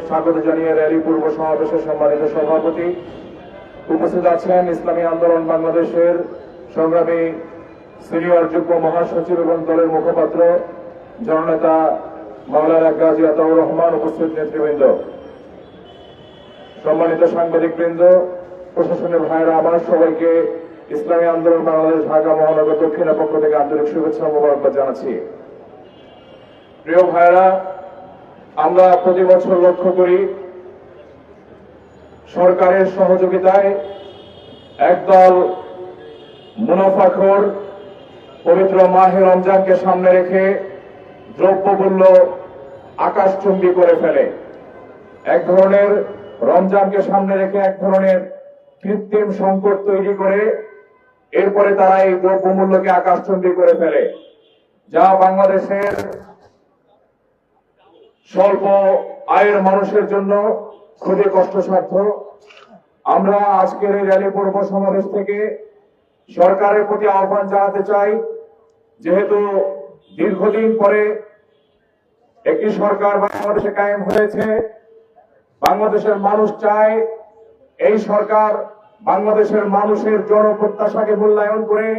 স্বাগত জানিয়ে র্যালি পূর্ব সমাবেশের সম্মানিত সভাপতি উপস্থিত আছেন ইসলামী আন্দোলন বাংলাদেশের সংগ্রামী সিনিয়র যুগ্ম মহাসচিব এবং দলের মুখপাত্র জননেতা মাওলানা গাজী আতাউর রহমান, উপস্থিত নেতৃবৃন্দ, সম্মানিত সাংবাদিকবৃন্দ, প্রশাসনের ভাইয়েরা, আমার সবাইকে ইসলামী আন্দোলন বাংলাদেশ ঢাকা মহানগর দক্ষিণের পক্ষ থেকে আন্তরিক শুভেচ্ছা ও মোবারকবাদ জানাচ্ছি। প্রিয় ভাইয়েরা, আমরা প্রতি বছর লক্ষ্য করি সরকারের সহযোগিতায় একদল মুনাফাখোর পবিত্র মাহে রমজানকে সামনে রেখে দ্রব্যমূল্য আকাশচুম্বী করে ফেলে। এক ধরনের রমজানকে সামনে রেখে এক ধরনের কৃত্রিম সংকট তৈরি করে এরপরে তারা এই দ্রব্যমূল্যকে আকাশচুম্বী করে ফেলে, যা বাংলাদেশের স্বল্প আয়ের মানুষের জন্য খুবই কষ্টসাধ্য। আমরা আজকের এই র্যালি পূর্ব সমাবেশ থেকে সরকারের প্রতি আহ্বান জানাতে চাই, যেহেতু দীর্ঘদিন পরে একটি সরকার বাংলাদেশে কায়েম হয়েছে, বাংলাদেশের মানুষ চায় এই সরকার বাংলাদেশের মানুষের জনপ্রত্যাশাকে মূল্যায়ন করে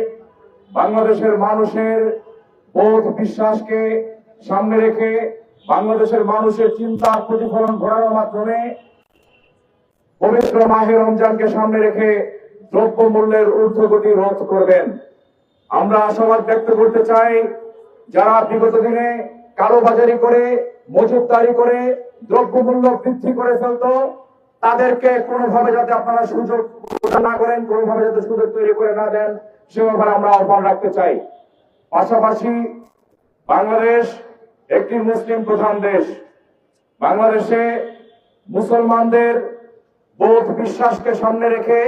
বাংলাদেশের মানুষের বোধ বিশ্বাসকে সামনে রেখে বাংলাদেশের মানুষের চিন্তার প্রতিফলন ঘটানোর মাধ্যমে পবিত্র মাহে রমজানকে সামনে রেখে দ্রব্যমূল্যের ঊর্ধ্বগতি রোধ করবেন। আমরা আশাবাদ ব্যক্ত করতে চাই, যারা বিগত দিনে কালোবাজারি করে মজুতদারি করে দ্রব্যমূল্য বৃদ্ধি করে ফেলত, তাদেরকে কোনোভাবে যাতে আপনারা সুযোগ না করেন, কোনোভাবে যাতে সুযোগ তৈরি করে না দেন, সে ব্যাপারে আমরা আহ্বান রাখতে চাই। পাশাপাশি বাংলাদেশ একটি মুসলিম প্রধান দেশ। বাংলাদেশে মুসলমানদের বোধ বিশ্বাসকে সামনে রেখে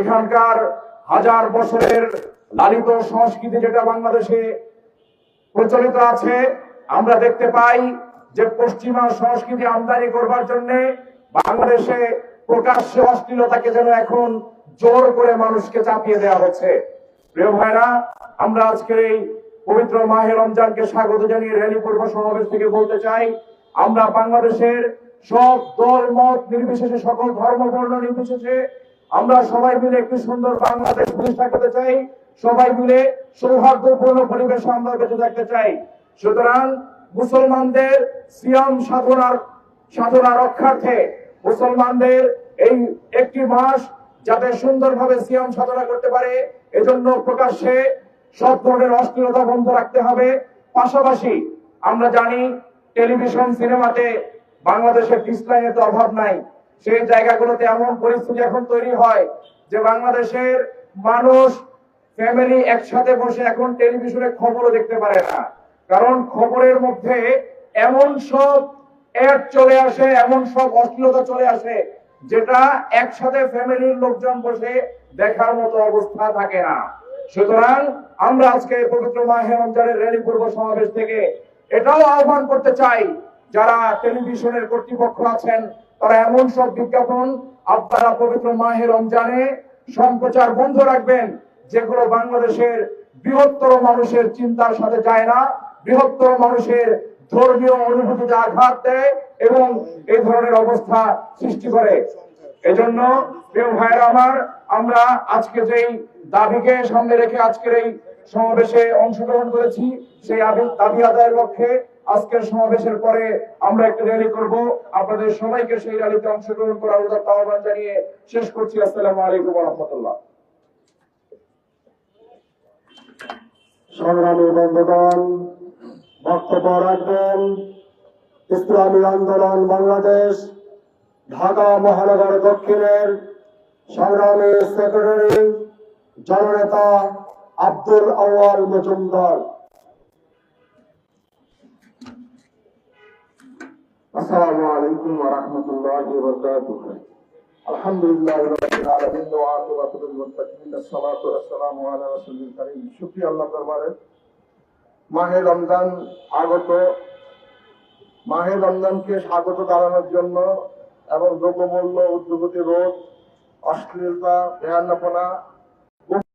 এখানকার হাজার বছরের লালিত সংস্কৃতি যেটা বাংলাদেশে প্রচলিত আছে, আমরা দেখতে পাই যে পশ্চিমা সংস্কৃতি আমদানি করবার জন্য বাংলাদেশে প্রকাশ্যে অশ্লীলতাকে যেন এখন জোর করে মানুষকে চাপিয়ে দেওয়া হচ্ছে। প্রিয় ভাইরা, আমরা আজকের এই পবিত্র মাহে রমজানকে স্বাগত জানিয়ে র্যালি পূর্ব সমাবেশ থেকে বলতে চাই, আমরা বাংলাদেশের সব দল মত নির্বিশেষে, সকল ধর্ম বর্ণ নির্বিশেষে আমরা সবাই মিলে একটি সুন্দর বাংলাদেশ প্রতিষ্ঠা করতে চাই, সবাই মিলে সৌহার্দ্যপূর্ণ পরিবেশে আমরা বেঁচে থাকতে চাই। সুতরাং মুসলমানদের সিয়াম সাধনা রক্ষার্থে মুসলমানদের এই একটি মাস যাতে সুন্দরভাবে সিয়াম সাধনা করতে পারে, এজন্য প্রকাশ্যে সব ধরনের অশ্লীলতা বন্ধ রাখতে হবে। পাশাপাশি আমরা জানি টেলিভিশন সিনেমাতে বাংলাদেশের ডিসলাইনের তো অভাব নাই, সেই জায়গাগুলোতে এমন পরিস্থিতি এখন তৈরি হয় যে বাংলাদেশের মানুষ ফ্যামিলি একসাথে বসে এখন টেলিভিশনে খবরও দেখতে পারে না, কারণ খবরের মধ্যে এমন সব অ্যাড চলে আসে, এমন সব অশ্লীলতা চলে আসে যেটা একসাথে ফ্যামিলির লোকজন বসে দেখার মতো অবস্থা থাকে না। সুতরাং আমরা আজকে পবিত্র মাহে রমজানের র্যালি পূর্ব সমাবেশ থেকে এটাও আহ্বান করতে চাই, যারা টেলিভিশনের কর্তৃপক্ষ আছেন তারা এমন সব বিজ্ঞাপন আপনারা পবিত্র মাহে রমজানে সম্প্রচার বন্ধ রাখবেন যেগুলো বাংলাদেশের বৃহত্তর মানুষের চিন্তার সাথে যায় না, বৃহত্তর মানুষের ধর্মীয় অনুভূতিতে আঘাত দেয় এবং এই ধরনের অবস্থা সৃষ্টি করে। এজন্য প্রিয় ভাইরা আমার, আমরা আজকে যেই দাবিকে সামনে রেখে আজকের এই সমাবেশে অংশগ্রহণ করেছি, সেই দাবি আদায়ের লক্ষ্যে আজকের সমাবেশের পরে আমরা একটা র্যালি করব। আপনাদের সবাইকে সেই র্যালিতে অংশগ্রহণ করার উদাত্ত আহ্বান জানিয়ে শেষ করছি। আসসালামু আলাইকুম ওয়া রাহমাতুল্লাহ। সংগ্রামী বন্ধুগণ, বক্তব্য রাখবেন ইসলামী আন্দোলন বাংলাদেশ ঢাকা মহানগর দক্ষিণের সংগ্রামী সেক্রেটারি জননেতা আব্দুল আউয়াল মজুমদার। আসসালামু আলাইকুম ওয়া রাহমাতুল্লাহি ওয়া বারাকাতুহু। আলহামদুলিল্লাহি রাব্বিল আলামিন ওয়া আকিবাতুল মুত্তাকিন, আসসালাতু ওয়াসসালামু আলা রাসূলিল কারীম। শুকরিয়া আল্লাহর দরবারে, মাহে রমজান আগত, মাহে রমজানকে স্বাগত জানানোর জন্য এবং দ্রব্যমূল্য ঊর্ধ্বগতি রোধ, অশ্লীলতা, বেহায়াপনা